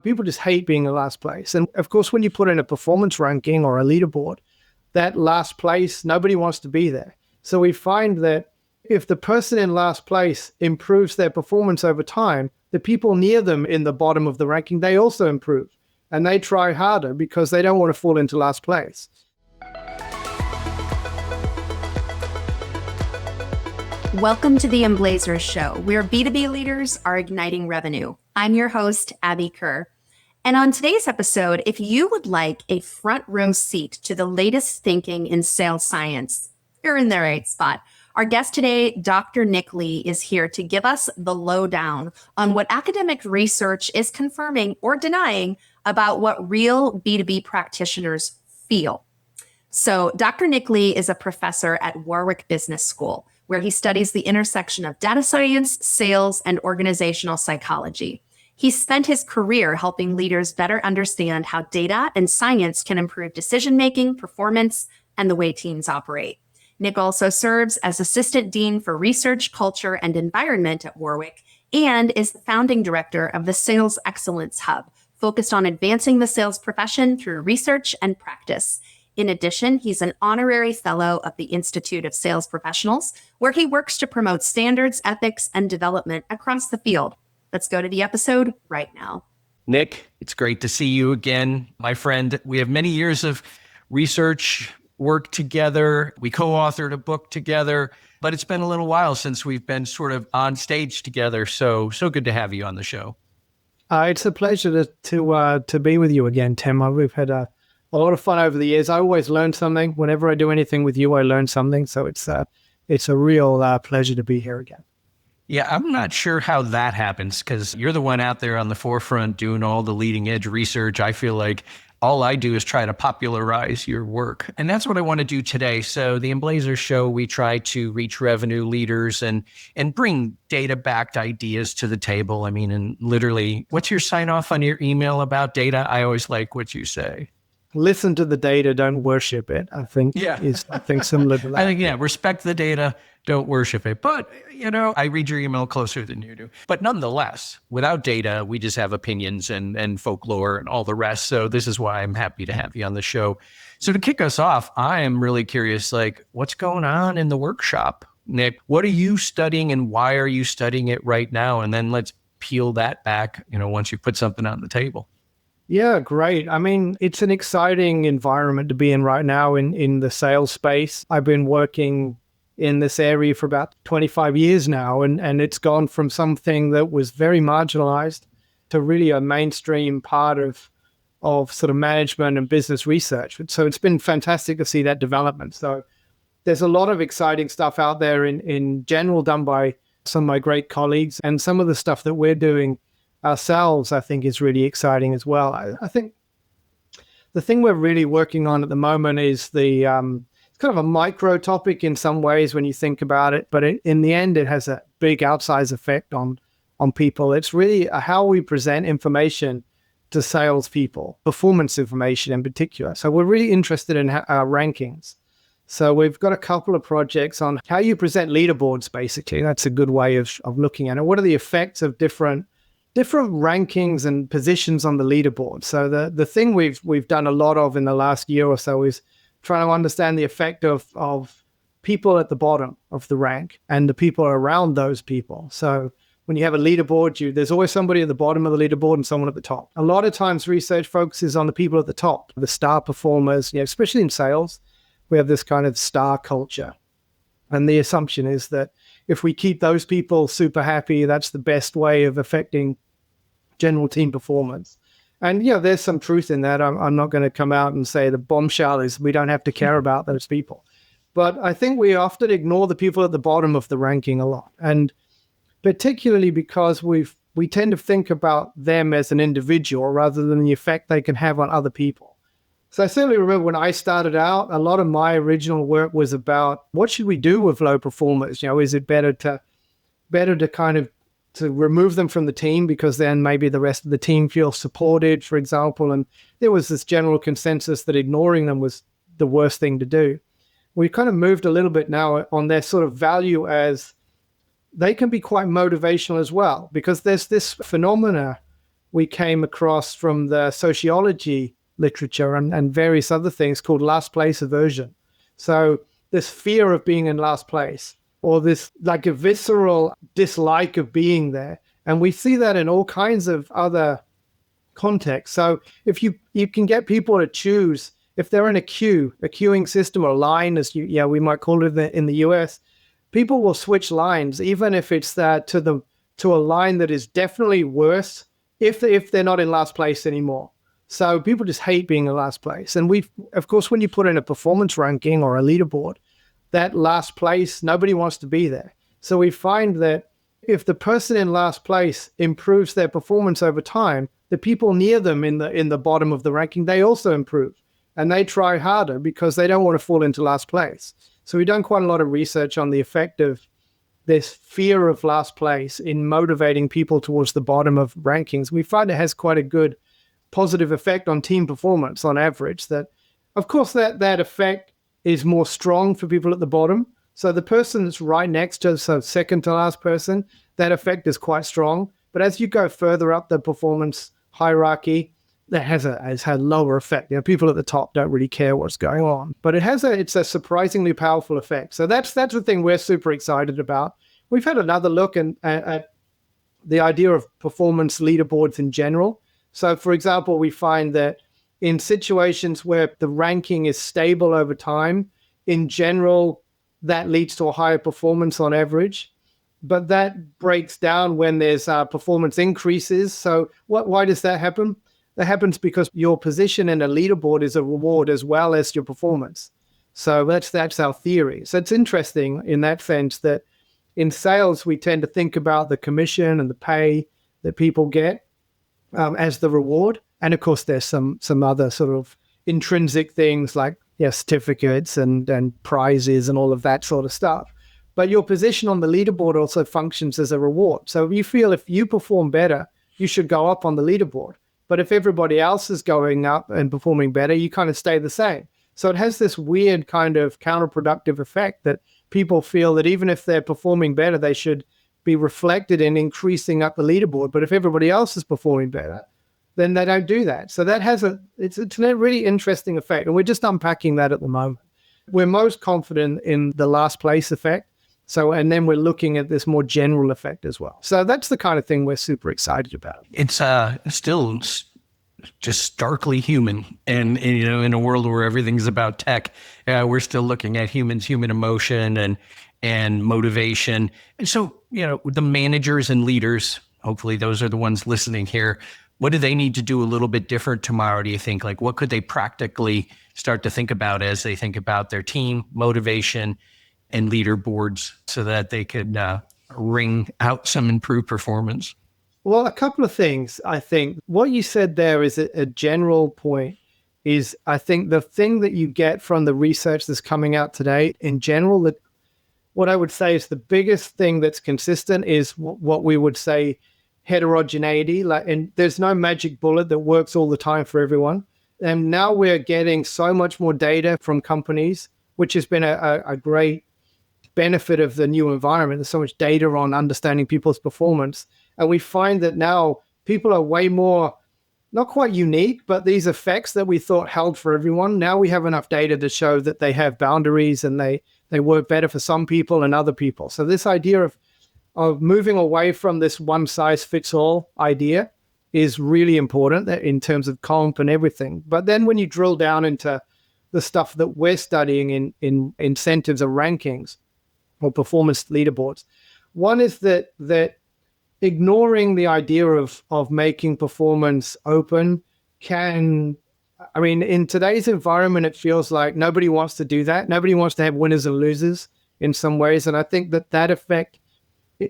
People just hate being in last place. And of course, when you put in a performance ranking or a leaderboard, that last place, nobody wants to be there. So we find that if the person in last place improves their performance over time, the people near them in the bottom of the ranking, they also improve. And they try harder because they don't want to fall into last place. Welcome to the Emblazers Show, where B2B leaders are igniting revenue. I'm your host, Abby Kerr. And on today's episode, if you would like a front row seat to the latest thinking in sales science, you're in the right spot. Our guest today, Dr. Nick Lee, is here to give us the lowdown on what academic research is confirming or denying about what real B2B practitioners feel. So Dr. Nick Lee is a professor at Warwick Business School, where he studies the intersection of data science, sales, and organizational psychology. He spent his career helping leaders better understand how data and science can improve decision-making, performance, and the way teams operate. Nick also serves as Assistant Dean for Research, Culture, and Environment at Warwick, and is the founding director of the Sales Excellence Hub, focused on advancing the sales profession through research and practice. In addition, he's an honorary fellow of the Institute of Sales Professionals, where he works to promote standards, ethics, and development across the field. Let's go to the episode right now. Nick, it's great to see you again, my friend. We have many years of research work together. We co-authored a book together, but it's been a little while since we've been sort of on stage together. So good to have you on the show. It's a pleasure to be with you again, Tim. We've had a lot of fun over the years. I always learn something. Whenever I do anything with you, I learn something. So it's a real pleasure to be here again. Yeah, I'm not sure how that happens because you're the one out there on the forefront doing all the leading edge research. I feel like all I do is try to popularize your work. And that's what I want to do today. So the Emblazers Show, we try to reach revenue leaders and bring data-backed ideas to the table. I mean, and literally, what's your sign off on your email about data? I always like what you say. Listen to the data, don't worship it. I think similar to that. I think, respect the data, don't worship it. But, I read your email closer than you do. But nonetheless, without data, we just have opinions and folklore and all the rest. So this is why I'm happy to have you on the show. So to kick us off, I am really curious, what's going on in the workshop? Nick, what are you studying and why are you studying it right now? And then let's peel that back, once you put something on the table. Yeah, great. I mean, it's an exciting environment to be in right now in the sales space. I've been working in this area for about 25 years now, and it's gone from something that was very marginalized to really a mainstream part of sort of management and business research. So it's been fantastic to see that development. So there's a lot of exciting stuff out there in general done by some of my great colleagues, and some of the stuff that we're doing ourselves, I think, is really exciting as well. I think the thing we're really working on at the moment is it's kind of a micro topic in some ways when you think about it, but in the end, it has a big outsized effect on people. It's really how we present information to salespeople, performance information in particular. So we're really interested in our rankings. So we've got a couple of projects on how you present leaderboards, basically. That's a good way of looking at it. What are the effects of different rankings and positions on the leaderboard? So the thing we've done a lot of in the last year or so is trying to understand the effect of people at the bottom of the rank and the people around those people. So when you have a leaderboard, there's always somebody at the bottom of the leaderboard and someone at the top. A lot of times research focuses on the people at the top, the star performers, especially in sales. We have this kind of star culture. And the assumption is that if we keep those people super happy, that's the best way of affecting general team performance. And there's some truth in that. I'm not going to come out and say the bombshell is we don't have to care about those people. But I think we often ignore the people at the bottom of the ranking a lot. And particularly because we tend to think about them as an individual rather than the effect they can have on other people. So I certainly remember when I started out, a lot of my original work was about what should we do with low performers? Is it better to kind of to remove them from the team because then maybe the rest of the team feels supported, for example. And there was this general consensus that ignoring them was the worst thing to do. We kind of moved a little bit now on their sort of value as they can be quite motivational as well, because there's this phenomena we came across from the sociology literature and various other things called last place aversion. So this fear of being in last place, or this like a visceral dislike of being there. And we see that in all kinds of other contexts. So if you can get people to choose, if they're in a queuing system or line, as we might call it in the US, people will switch lines, even if it's to a line that is definitely worse if they're not in last place anymore. So people just hate being in last place. And of course, when you put in a performance ranking or a leaderboard, that last place, nobody wants to be there. So we find that if the person in last place improves their performance over time, the people near them in the bottom of the ranking, they also improve. And they try harder because they don't want to fall into last place. So we've done quite a lot of research on the effect of this fear of last place in motivating people towards the bottom of rankings. We find it has quite a good positive effect on team performance on average. That, of course, that effect is more strong for people at the bottom. So the person that's right next to, so second to last person, that effect is quite strong. But as you go further up the performance hierarchy, that has had lower effect. People at the top don't really care what's going on, but it's a surprisingly powerful effect. So that's the thing we're super excited about. We've had another look at the idea of performance leaderboards in general. So, for example, we find that in situations where the ranking is stable over time, in general, that leads to a higher performance on average. But that breaks down when there's performance increases. So why does that happen? That happens because your position in a leaderboard is a reward as well as your performance. So that's our theory. So it's interesting in that sense that in sales, we tend to think about the commission and the pay that people get as the reward. And of course, there's some other sort of intrinsic things like certificates and prizes and all of that sort of stuff. But your position on the leaderboard also functions as a reward. So you feel if you perform better, you should go up on the leaderboard. But if everybody else is going up and performing better, you kind of stay the same. So it has this weird kind of counterproductive effect that people feel that even if they're performing better, they should be reflected in increasing up the leaderboard. But if everybody else is performing better, then they don't do that. So that has it's a really interesting effect. And we're just unpacking that at the moment. We're most confident in the last place effect. So, and then we're looking at this more general effect as well. So that's the kind of thing we're super excited about. It's still just starkly human. And in a world where everything's about tech, we're still looking at humans, human emotion and motivation. And so, the managers and leaders, hopefully those are the ones listening here, what do they need to do a little bit different tomorrow, do you think? Like, what could they practically start to think about as they think about their team, motivation, and leaderboards so that they could wring out some improved performance? Well, a couple of things. I think what you said there is a general point is I think the thing that you get from the research that's coming out today in general, that what I would say is the biggest thing that's consistent is what we would say heterogeneity. And there's no magic bullet that works all the time for everyone. And now we're getting so much more data from companies, which has been a great benefit of the new environment. There's so much data on understanding people's performance. And we find that now people are way more, not quite unique, but these effects that we thought held for everyone, now we have enough data to show that they have boundaries and they work better for some people and other people. So this idea of moving away from this one size fits all idea is really important in terms of comp and everything. But then when you drill down into the stuff that we're studying in incentives or rankings, or performance leaderboards. One is that ignoring the idea of making performance open in today's environment, it feels like nobody wants to do that. Nobody wants to have winners and losers in some ways. And I think that effect,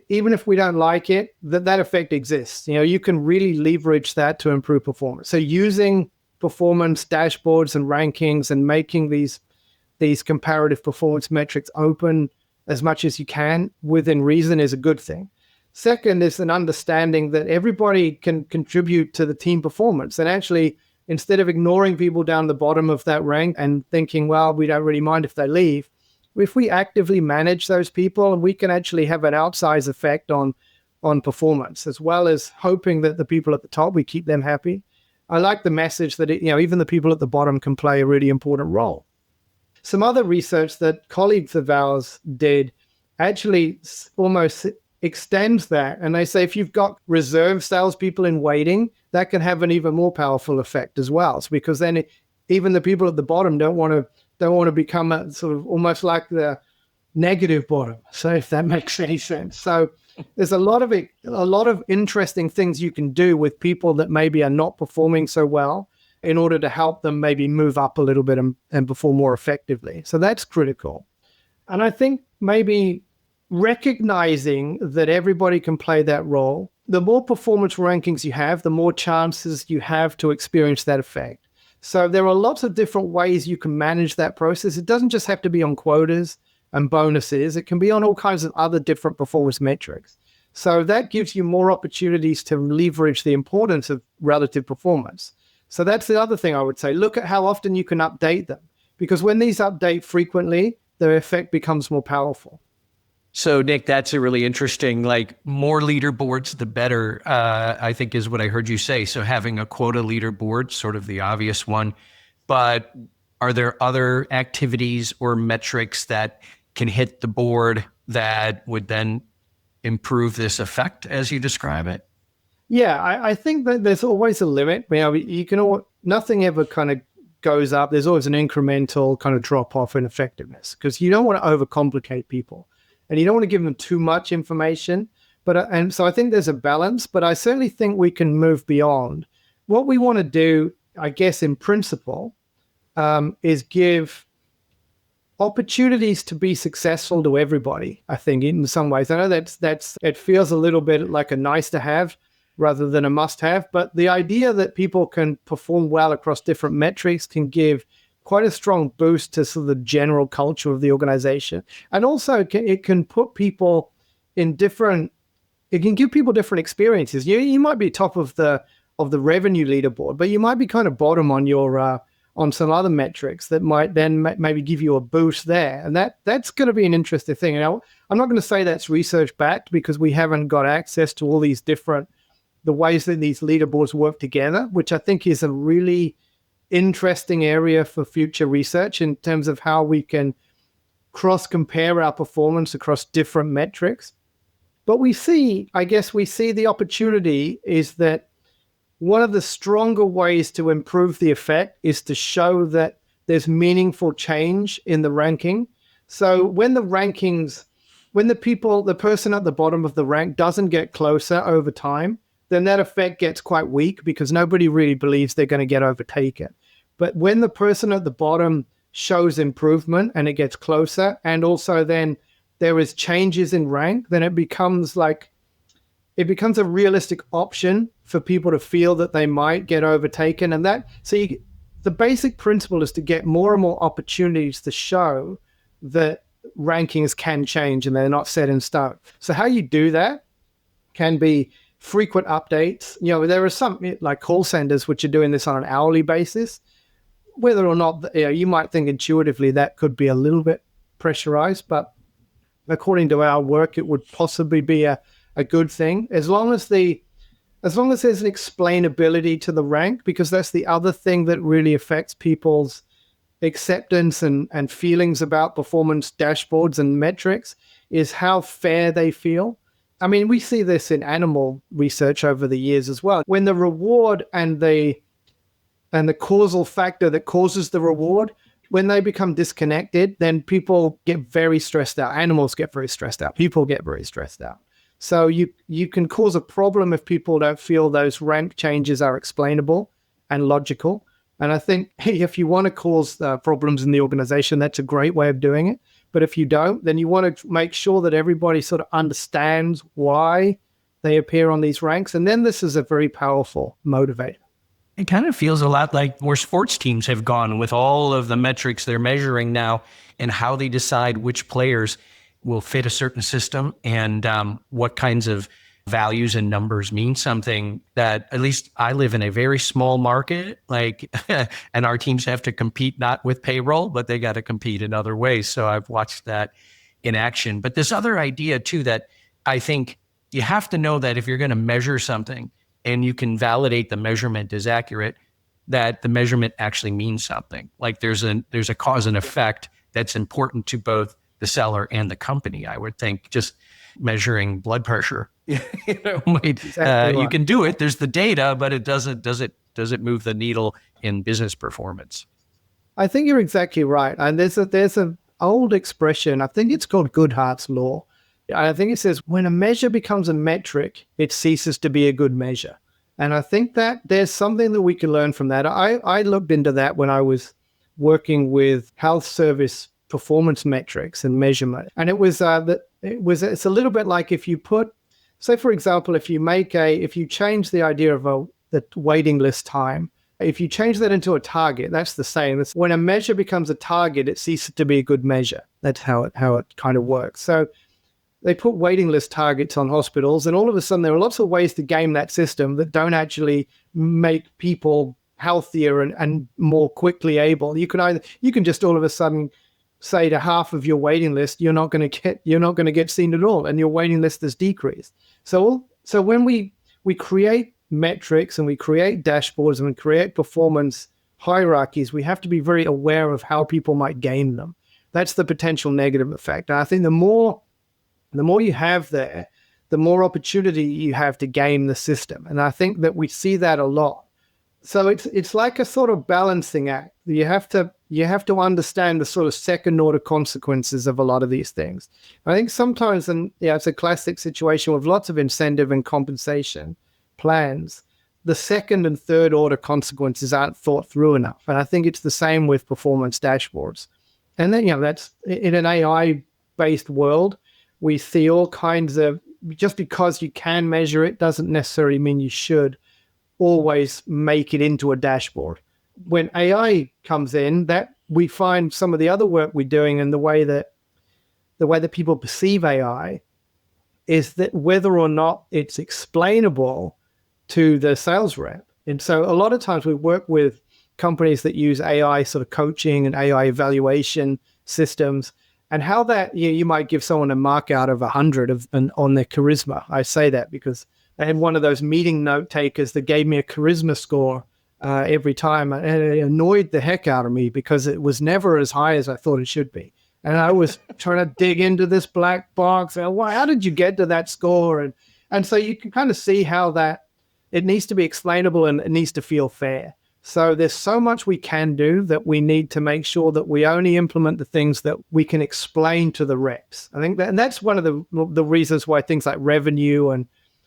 even if we don't like it, that effect exists. You can really leverage that to improve performance. So using performance dashboards and rankings and making these comparative performance metrics open as much as you can within reason is a good thing. Second is an understanding that everybody can contribute to the team performance. And actually, instead of ignoring people down the bottom of that rank and thinking, well, we don't really mind if they leave, if we actively manage those people, we can actually have an outsized effect on on performance, as well as hoping that the people at the top, we keep them happy. I like the message that even the people at the bottom can play a really important role. Some other research that colleagues of ours did actually almost extends that. And they say if you've got reserve salespeople in waiting, that can have an even more powerful effect as well. So because then even the people at the bottom don't want to become a sort of almost like the negative bottom. So if that makes any sense. So there's a lot of interesting things you can do with people that maybe are not performing so well in order to help them maybe move up a little bit and perform more effectively. So that's critical. And I think maybe recognizing that everybody can play that role, the more performance rankings you have, the more chances you have to experience that effect. So there are lots of different ways you can manage that process. It doesn't just have to be on quotas and bonuses. It can be on all kinds of other different performance metrics. So that gives you more opportunities to leverage the importance of relative performance. So that's the other thing I would say. Look at how often you can update them, because when these update frequently, the effect becomes more powerful. So, Nick, that's a really interesting, more leaderboards, the better, I think is what I heard you say. So having a quota leaderboard, sort of the obvious one, but are there other activities or metrics that can hit the board that would then improve this effect as you describe it? Yeah, I think that there's always a limit. Nothing ever kind of goes up. There's always an incremental kind of drop off in effectiveness because you don't want to overcomplicate people and you don't want to give them too much information. And so I think there's a balance, but I certainly think we can move beyond. What we want to do, I guess, in principle, is give opportunities to be successful to everybody. I think in some ways, I know it feels a little bit like a nice to have rather than a must have, but the idea that people can perform well across different metrics can give quite a strong boost to sort of the general culture of the organization. And also it can put people in it can give people different experiences. You might be top of the revenue leaderboard, but you might be kind of bottom on your on some other metrics that might then maybe give you a boost there. And that's going to be an interesting thing. I'm not going to say that's research backed because we haven't got access to all these the ways that these leaderboards work together, which I think is a really interesting area for future research in terms of how we can cross-compare our performance across different metrics. But we see the opportunity is that one of the stronger ways to improve the effect is to show that there's meaningful change in the ranking. So when the person at the bottom of the rank doesn't get closer over time, then that effect gets quite weak because nobody really believes they're going to get overtaken. But when the person at the bottom shows improvement and it gets closer, and also then there is changes in rank, then it becomes a realistic option for people to feel that they might get overtaken. And the basic principle is to get more and more opportunities to show that rankings can change and they're not set in stone. So how you do that can be frequent updates. There are some like call centers which are doing this on an hourly basis. Whether or not you might think intuitively that could be a little bit pressurized, but according to our work, it would possibly be a good thing as long as there's an explainability to the rank, because that's the other thing that really affects people's acceptance and feelings about performance dashboards and metrics is how fair they feel. I mean, we see this in animal research over the years as well. When the reward and the causal factor that causes the reward, when they become disconnected, then people get very stressed out. Animals get very stressed out. People get very stressed out. So you can cause a problem if people don't feel those rank changes are explainable and logical. And I think if you want to cause problems in the organization, that's a great way of doing it. But if you don't, then you want to make sure that everybody sort of understands why they appear on these ranks. And then this is a very powerful motivator. It kind of feels a lot like where sports teams have gone with all of the metrics they're measuring now and how they decide which players will fit a certain system and what kinds of values and numbers mean something. That at least I live in a very small market, and our teams have to compete not with payroll, but they got to compete in other ways. So I've watched that in action. But this other idea too, that I think you have to know that if you're going to measure something and you can validate the measurement is accurate, that the measurement actually means something. Like there's a cause and effect that's important to both the seller and the company. I would think just measuring blood pressure, Exactly right. you can do it. There's the data, but it does it move the needle in business performance? I think you're exactly right. And there's a old expression, I think it's called Goodhart's law. I think it says, when a measure becomes a metric, it ceases to be a good measure. And I think that there's something that we can learn from that. I looked into that when I was working with health service performance metrics and measurement. And it's a little bit like if you put, say, for example, if you change the idea of the waiting list time, if you change that into a target, that's the same. It's when a measure becomes a target, it ceases to be a good measure. That's how it kind of works. So they put waiting list targets on hospitals, and all of a sudden there are lots of ways to game that system that don't actually make people healthier and more quickly able. You can just all of a sudden say to half of your waiting list, you're not going to get seen at all, and your waiting list has decreased. So when we create metrics and we create dashboards and we create performance hierarchies, we have to be very aware of how people might game them. That's the potential negative effect. And I think the more you have there, the more opportunity you have to game the system. And I think that we see that a lot. So it's like a sort of balancing act. You have to understand the sort of second order consequences of a lot of these things. I think sometimes, it's a classic situation with lots of incentive and compensation plans, the second and third order consequences aren't thought through enough. And I think it's the same with performance dashboards. And then, that's in an AI-based world, we see all kinds of, just because you can measure it doesn't necessarily mean you should always make it into a dashboard. When AI comes in, that we find some of the other work we're doing and the way that people perceive AI is that whether or not it's explainable to the sales rep. And so a lot of times we work with companies that use AI sort of coaching and AI evaluation systems, and how that you might give someone a mark out of 100 on their charisma. I say that because I had one of those meeting note takers that gave me a charisma score every time, and it annoyed the heck out of me because it was never as high as I thought it should be. And I was trying to dig into this black box. And, how did you get to that score? And so you can kind of see how that it needs to be explainable and it needs to feel fair. So there's so much we can do that we need to make sure that we only implement the things that we can explain to the reps. I think that, and that's one of the reasons why things like revenue and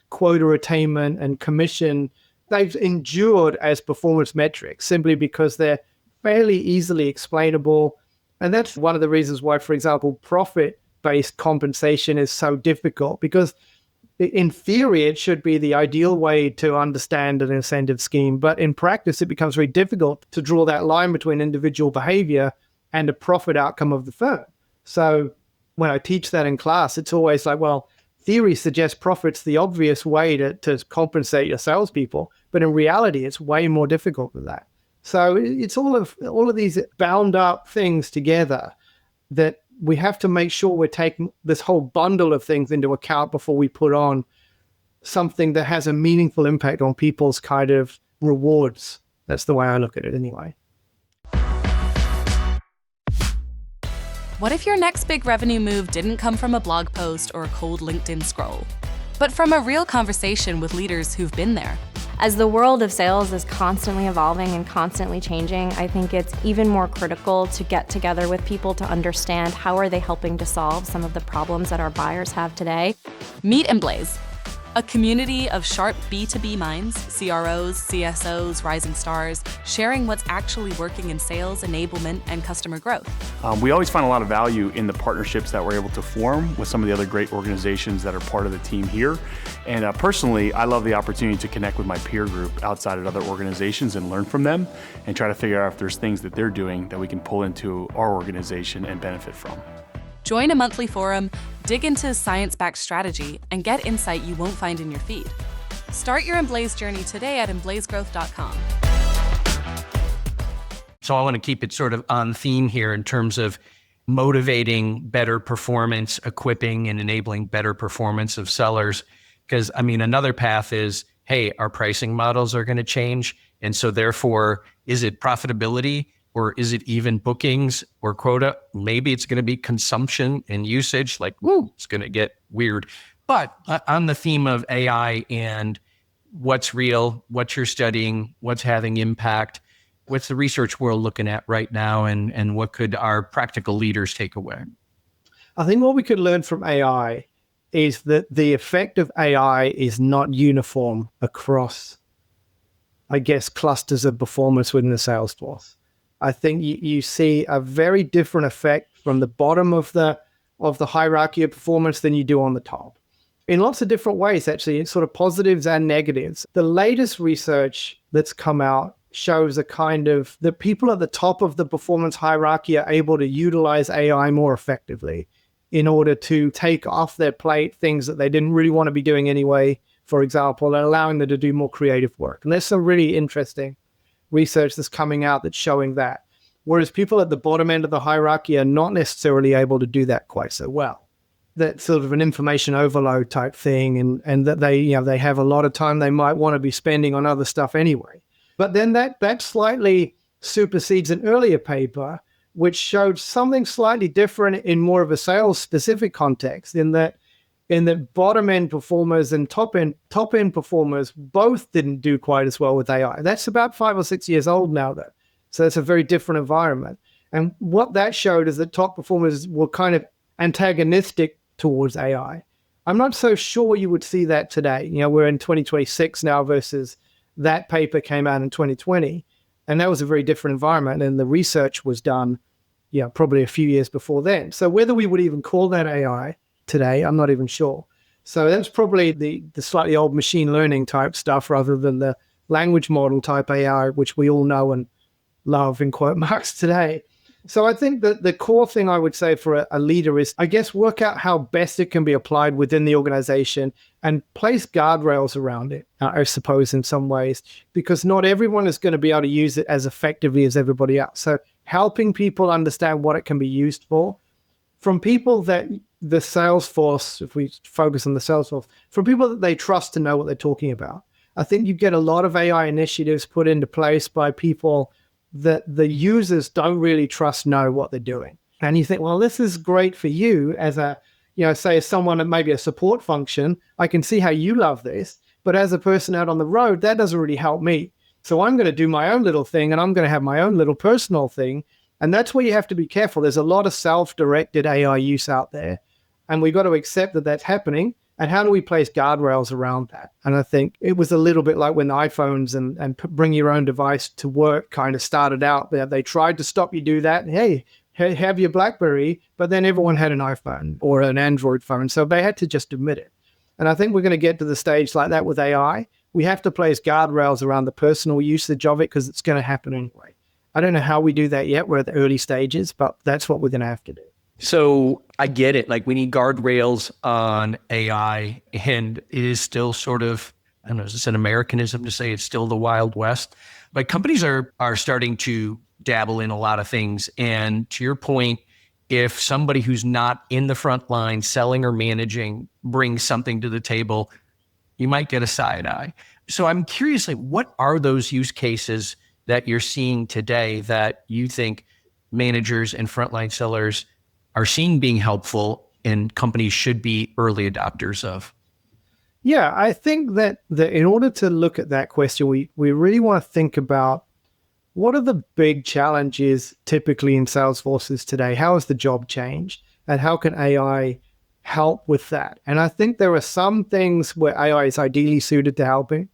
quota attainment and commission, they've endured as performance metrics simply because they're fairly easily explainable. And that's one of the reasons why, for example, profit-based compensation is so difficult, because in theory, it should be the ideal way to understand an incentive scheme. But in practice, it becomes very difficult to draw that line between individual behavior and a profit outcome of the firm. So when I teach that in class, it's always like, well, theory suggests profit's the obvious way to compensate your salespeople. But in reality, it's way more difficult than that. So it's all of these bound up things together that we have to make sure we're taking this whole bundle of things into account before we put on something that has a meaningful impact on people's kind of rewards. That's the way I look at it anyway. What if your next big revenue move didn't come from a blog post or a cold LinkedIn scroll, but from a real conversation with leaders who've been there? As the world of sales is constantly evolving and constantly changing, I think it's even more critical to get together with people to understand how are they helping to solve some of the problems that our buyers have today. Meet Emblaze, a community of sharp B2B minds, CROs, CSOs, rising stars, sharing what's actually working in sales, enablement, and customer growth. We always find a lot of value in the partnerships that we're able to form with some of the other great organizations that are part of the team here. And personally, I love the opportunity to connect with my peer group outside at other organizations and learn from them and try to figure out if there's things that they're doing that we can pull into our organization and benefit from. Join a monthly forum, dig into science-backed strategy, and get insight you won't find in your feed. Start your Emblaze journey today at emblazegrowth.com. So I want to keep it sort of on theme here in terms of motivating better performance, equipping and enabling better performance of sellers. Because I mean, another path is, hey, our pricing models are going to change. And so therefore, is it profitability or is it even bookings or quota? Maybe it's going to be consumption and usage. Like, woo, it's going to get weird. But on the theme of AI and what's real, what you're studying, what's having impact, what's the research world looking at right now, and what could our practical leaders take away? I think what we could learn from AI is that the effect of AI is not uniform across, I guess, clusters of performance within the sales force. I think you see a very different effect from the bottom of the hierarchy of performance than you do on the top. In lots of different ways, actually, it's sort of positives and negatives. The latest research that's come out shows a kind of the people at the top of the performance hierarchy are able to utilize AI more effectively in order to take off their plate things that they didn't really want to be doing anyway, for example, and allowing them to do more creative work. And there's some really interesting research that's coming out that's showing that. Whereas people at the bottom end of the hierarchy are not necessarily able to do that quite so well. That's sort of an information overload type thing, and that they have a lot of time they might want to be spending on other stuff anyway. But then that slightly supersedes an earlier paper, which showed something slightly different in more of a sales specific context, in that bottom end performers and top end performers both didn't do quite as well with AI. That's about 5 or 6 years old now, though. So it's a very different environment. And what that showed is that top performers were kind of antagonistic towards AI. I'm not so sure you would see that today. We're in 2026 now versus that paper came out in 2020. And that was a very different environment. And the research was done, probably a few years before then. So whether we would even call that AI today, I'm not even sure. So that's probably the slightly old machine learning type stuff rather than the language model type AI, which we all know and love in quote marks today. So I think that the core thing I would say for a leader is, I guess, work out how best it can be applied within the organization and place guardrails around it, I suppose, in some ways, because not everyone is going to be able to use it as effectively as everybody else. So helping people understand what it can be used for, from people that the sales force, if we focus on the sales force, from people that they trust to know what they're talking about. I think you get a lot of AI initiatives put into place by people that the users don't really trust know what they're doing. And you think, well, this is great for you as say as someone at maybe a support function, I can see how you love this, but as a person out on the road, that doesn't really help me. So I'm going to do my own little thing and I'm going to have my own little personal thing. And that's where you have to be careful. There's a lot of self-directed AI use out there, and we've got to accept that that's happening. And how do we place guardrails around that? And I think it was a little bit like when the iPhones and bring your own device to work kind of started out. They tried to stop you do that. Hey, have your BlackBerry, but then everyone had an iPhone or an Android phone. So they had to just admit it. And I think we're going to get to the stage like that with AI. We have to place guardrails around the personal usage of it because it's going to happen anyway. I don't know how we do that yet. We're at the early stages, but that's what we're going to have to do. So I get it. Like, we need guardrails on AI, and it is still sort of, I don't know, is this an Americanism to say it's still the Wild West? But companies are starting to dabble in a lot of things. And to your point, if somebody who's not in the front line selling or managing brings something to the table, you might get a side eye. So I'm curious, like, what are those use cases that you're seeing today that you think managers and frontline sellers are seeing being helpful and companies should be early adopters of? Yeah, I think that in order to look at that question, we really want to think about what are the big challenges typically in sales forces today? How has the job changed? And how can AI help with that? And I think there are some things where AI is ideally suited to helping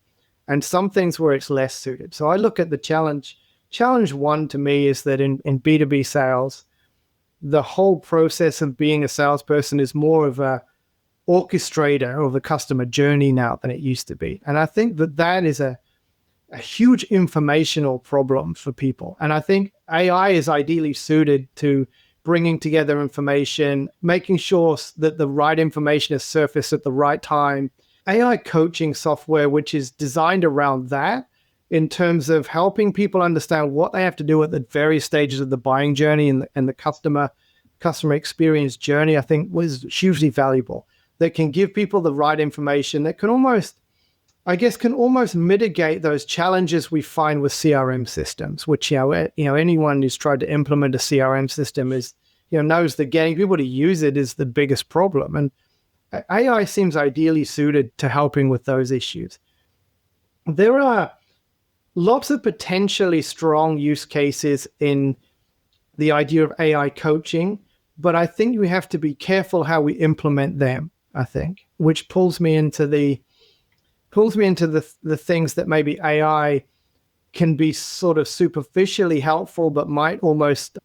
and some things where it's less suited. So I look at the challenge. Challenge one to me is that in B2B sales, the whole process of being a salesperson is more of a orchestrator of the customer journey now than it used to be. And I think that is a huge informational problem for people. And I think AI is ideally suited to bringing together information, making sure that the right information is surfaced at the right time. AI coaching software, which is designed around that, in terms of helping people understand what they have to do at the various stages of the buying journey and the customer experience journey, I think was hugely valuable. that can give people the right information that can almost mitigate those challenges we find with CRM systems, which, anyone who's tried to implement a CRM system knows that getting people to use it is the biggest problem. And AI seems ideally suited to helping with those issues. There are lots of potentially strong use cases in the idea of AI coaching, but I think we have to be careful how we implement them, I think, which pulls me into the things that maybe AI can be sort of superficially helpful, but might almost,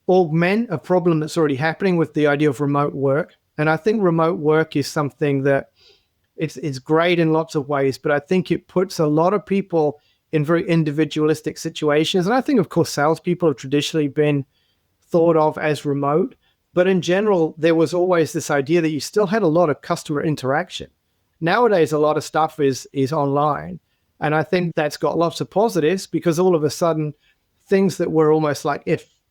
augment a problem that's already happening with the idea of remote work. And I think remote work is something that it's great in lots of ways, but I think it puts a lot of people in very individualistic situations. And I think, of course, salespeople have traditionally been thought of as remote, but in general, there was always this idea that you still had a lot of customer interaction. Nowadays, a lot of stuff is online. And I think that's got lots of positives, because all of a sudden, things that were almost like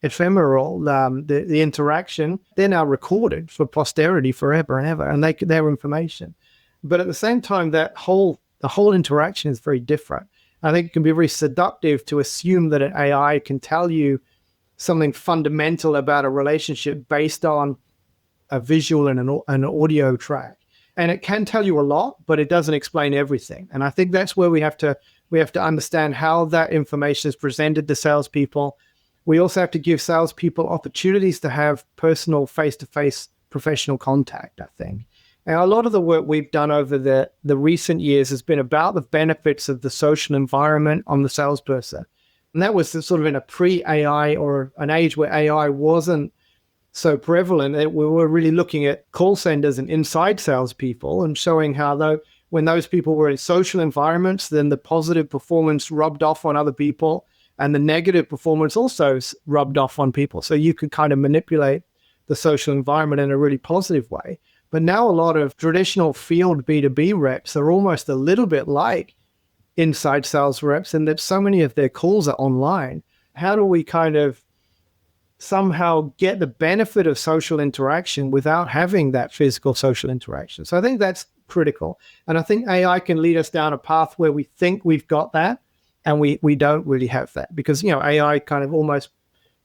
ephemeral, the interaction, they're now recorded for posterity forever and ever, and they're information. But at the same time, the whole interaction is very different. I think it can be very seductive to assume that an AI can tell you something fundamental about a relationship based on a visual and an audio track. And it can tell you a lot, but it doesn't explain everything. And I think that's where we have to understand how that information is presented to salespeople. We also have to give salespeople opportunities to have personal, face-to-face professional contact, I think. And a lot of the work we've done over the recent years has been about the benefits of the social environment on the salesperson. And that was sort of in a pre-AI, or an age where AI wasn't so prevalent. We were really looking at call centers and inside salespeople and showing how when those people were in social environments, then the positive performance rubbed off on other people, and the negative performance also rubbed off on people. So you could kind of manipulate the social environment in a really positive way. But now a lot of traditional field B2B reps are almost a little bit like inside sales reps, in that so many of their calls are online. How do we kind of somehow get the benefit of social interaction without having that physical social interaction? So I think that's critical. And I think AI can lead us down a path where we think we've got that, and we don't really have that, because, AI kind of almost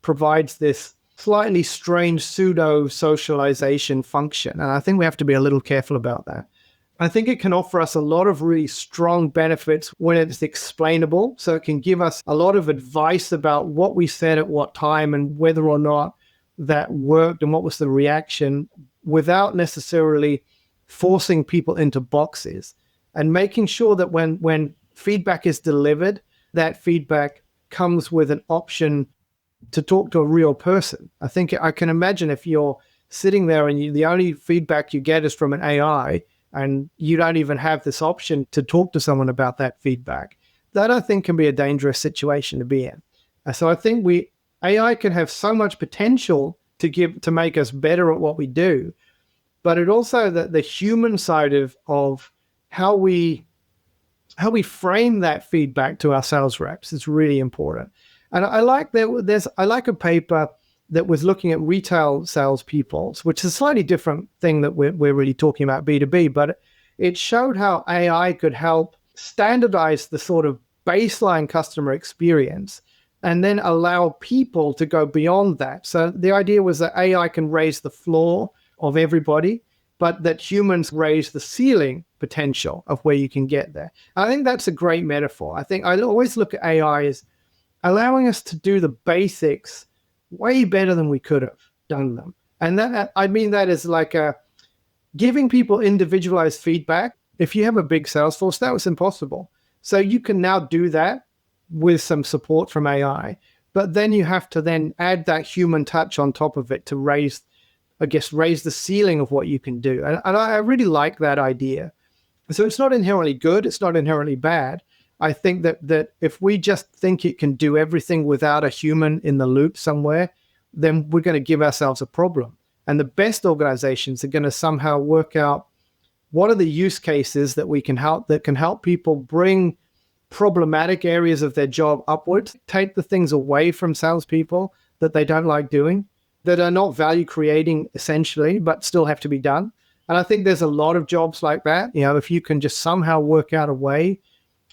provides this slightly strange pseudo socialization function. And I think we have to be a little careful about that. I think it can offer us a lot of really strong benefits when it's explainable. So it can give us a lot of advice about what we said at what time and whether or not that worked and what was the reaction, without necessarily forcing people into boxes, and making sure that when feedback is delivered, that feedback comes with an option to talk to a real person. I think I can imagine if you're sitting there and the only feedback you get is from an AI, and you don't even have this option to talk to someone about that feedback, that I think can be a dangerous situation to be in. So I think AI can have so much potential to make us better at what we do, but it also, the human side of how we frame that feedback to our sales reps is really important. And I like a paper that was looking at retail salespeople, which is a slightly different thing that we're really talking about B2B, but it showed how AI could help standardize the sort of baseline customer experience and then allow people to go beyond that. So the idea was that AI can raise the floor of everybody, but that humans raise the ceiling potential of where you can get there. I think that's a great metaphor. I think I always look at AI as allowing us to do the basics way better than we could have done them. And that, I mean that is like giving people individualized feedback. If you have a big sales force, that was impossible. So you can now do that with some support from AI, but then you have to then add that human touch on top of it to raise the ceiling of what you can do. And I really like that idea. So it's not inherently good. It's not inherently bad. I think that if we just think it can do everything without a human in the loop somewhere, then we're going to give ourselves a problem. And the best organizations are going to somehow work out what are the use cases that can help people bring problematic areas of their job upwards, take the things away from salespeople that they don't like doing, that are not value creating essentially, but still have to be done, And I think there's a lot of jobs like that. If you can just somehow work out a way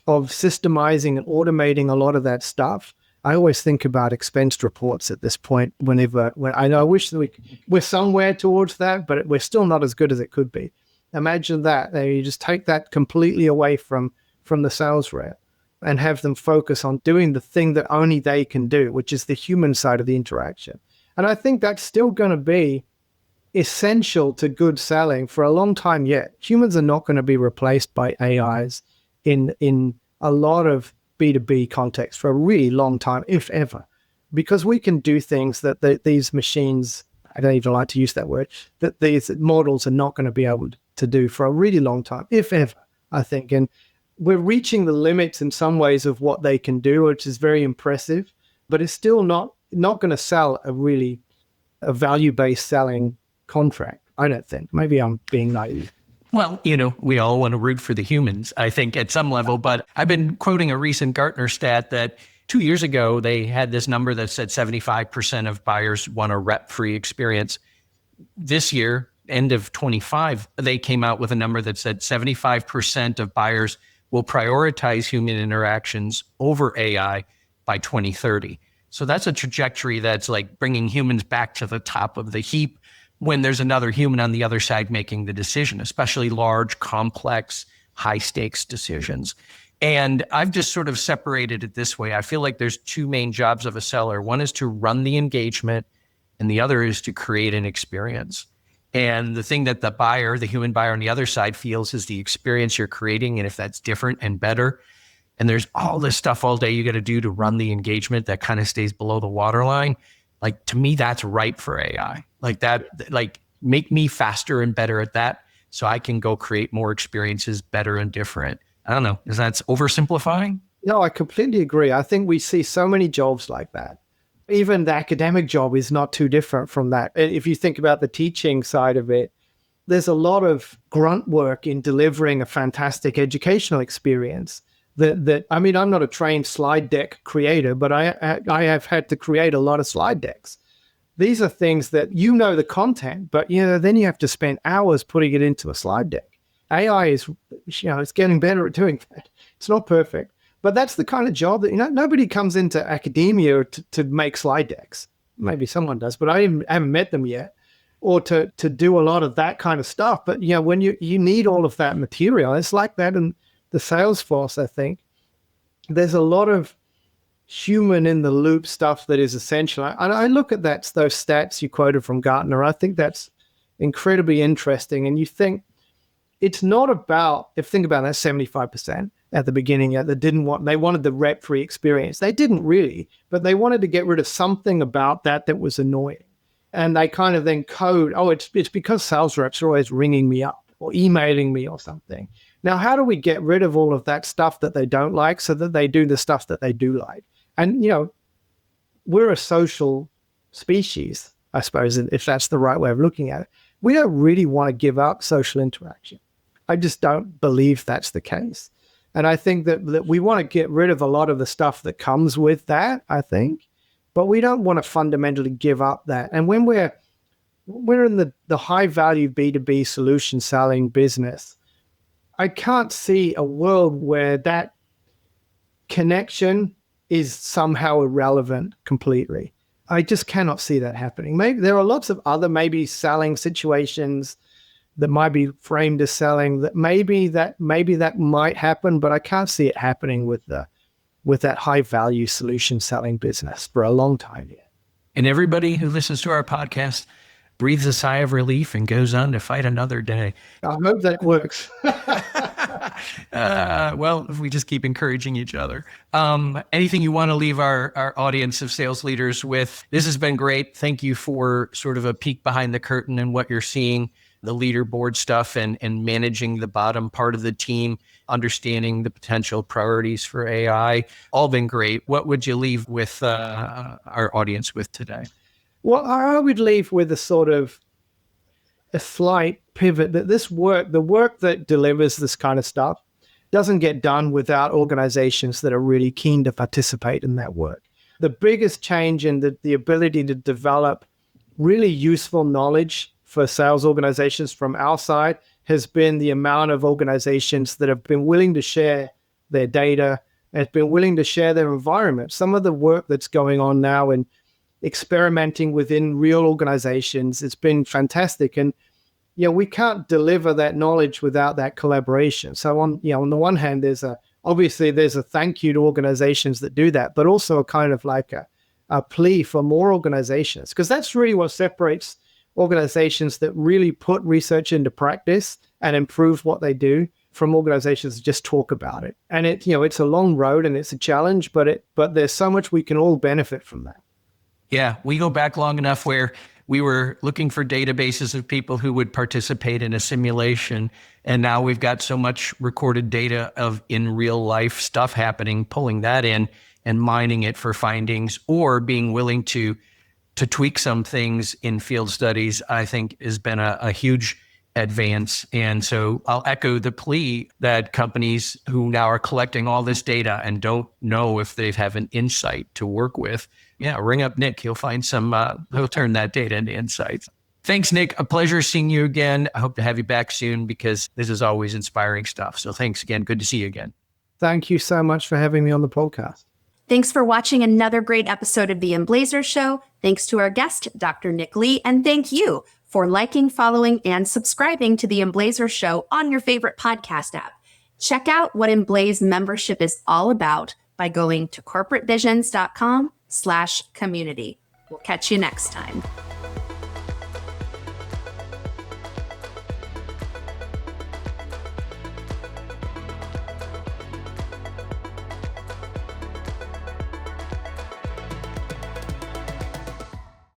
of systemizing and automating a lot of that stuff. I always think about expense reports at this point when I know I wish that we're somewhere towards that, but we're still not as good as it could be. Imagine that. You just take that completely away from the sales rep and have them focus on doing the thing that only they can do, which is the human side of the interaction. And I think that's still going to be essential to good selling for a long time yet. Humans are not going to be replaced by AIs in a lot of B2B context for a really long time, if ever, because we can do things that these machines, I don't even like to use that word, that these models are not going to be able to do for a really long time, if ever, I think. And we're reaching the limits in some ways of what they can do, which is very impressive, but it's still not going to sell a value-based selling contract, I don't think. Maybe I'm being naive. Well, we all want to root for the humans, I think, at some level. But I've been quoting a recent Gartner stat that 2 years ago, they had this number that said 75% of buyers want a rep-free experience. This year, end of 25, they came out with a number that said 75% of buyers will prioritize human interactions over AI by 2030. So that's a trajectory that's like bringing humans back to the top of the heap when there's another human on the other side making the decision, especially large, complex, high-stakes decisions. And I've just sort of separated it this way. I feel like there's two main jobs of a seller. One is to run the engagement, and the other is to create an experience. And the thing that the human buyer on the other side feels is the experience you're creating, and if that's different and better. And there's all this stuff all day you got to do to run the engagement that kind of stays below the waterline. Like, to me, that's ripe for AI. Like that, like, make me faster and better at that so I can go create more experiences, better and different. I don't know. Is that oversimplifying? No, I completely agree. I think we see so many jobs like that. Even the academic job is not too different from that. If you think about the teaching side of it, there's a lot of grunt work in delivering a fantastic educational experience. I mean, I'm not a trained slide deck creator, but I have had to create a lot of slide decks. These are things that the content, but then you have to spend hours putting it into a slide deck. AI is, it's getting better at doing that. It's not perfect, but that's the kind of job that, nobody comes into academia to make slide decks. Maybe someone does, but I haven't met them yet, or to do a lot of that kind of stuff. But, when you need all of that material, it's like that in the sales force, I think. There's a lot of human in the loop stuff that is essential. And I look at those stats you quoted from Gartner. I think that's incredibly interesting. And you think it's not about, think about that 75% at the beginning that they wanted the rep-free experience. They didn't really, but they wanted to get rid of something about that was annoying. And they kind of then code, it's because sales reps are always ringing me up or emailing me or something. Now, how do we get rid of all of that stuff that they don't like so that they do the stuff that they do like? And, we're a social species, I suppose, if that's the right way of looking at it. We don't really want to give up social interaction. I just don't believe that's the case. And I think that we want to get rid of a lot of the stuff that comes with that, I think, but we don't want to fundamentally give up that. And when we're in the high value B2B solution selling business, I can't see a world where that connection is somehow irrelevant completely. I just cannot see that happening. Maybe there are lots of other selling situations that might be framed as selling that maybe that might happen, but I can't see it happening with that high value solution selling business for a long time yet. And everybody who listens to our podcast breathes a sigh of relief and goes on to fight another day. I hope that works. Well, if we just keep encouraging each other. Anything you want to leave our audience of sales leaders with? This has been great. Thank you for sort of a peek behind the curtain and what you're seeing, the leaderboard stuff and managing the bottom part of the team, understanding the potential priorities for AI. All been great. What would you leave with our audience with today? Well, I would leave with a slight pivot that the work that delivers this kind of stuff doesn't get done without organizations that are really keen to participate in that work. The biggest change in the ability to develop really useful knowledge for sales organizations from our side has been the amount of organizations that have been willing to share their data, have been willing to share their environment. Some of the work that's going on now in experimenting within real organizations, it's been fantastic. And we can't deliver that knowledge without that collaboration. So on the one hand, there's a thank you to organizations that do that, but also a kind of like a plea for more organizations, because that's really what separates organizations that really put research into practice and improve what they do from organizations that just talk about it. And it's a long road and it's a challenge, but there's so much we can all benefit from that. Yeah, we go back long enough where we were looking for databases of people who would participate in a simulation. And now we've got so much recorded data of in real life stuff happening, pulling that in and mining it for findings, or being willing to tweak some things in field studies, I think has been a huge advance. And so I'll echo the plea that companies who now are collecting all this data and don't know if they have an insight to work with, ring up Nick. He'll find he'll turn that data into insights. Thanks, Nick. A pleasure seeing you again. I hope to have you back soon because this is always inspiring stuff. So thanks again. Good to see you again. Thank you so much for having me on the podcast. Thanks for watching another great episode of the Emblazers Show. Thanks to our guest, Dr. Nick Lee, and thank you for liking, following, and subscribing to the Emblazers Show on your favorite podcast app. Check out what Emblaze membership is all about by going to corporatevisions.com/community. We'll catch you next time.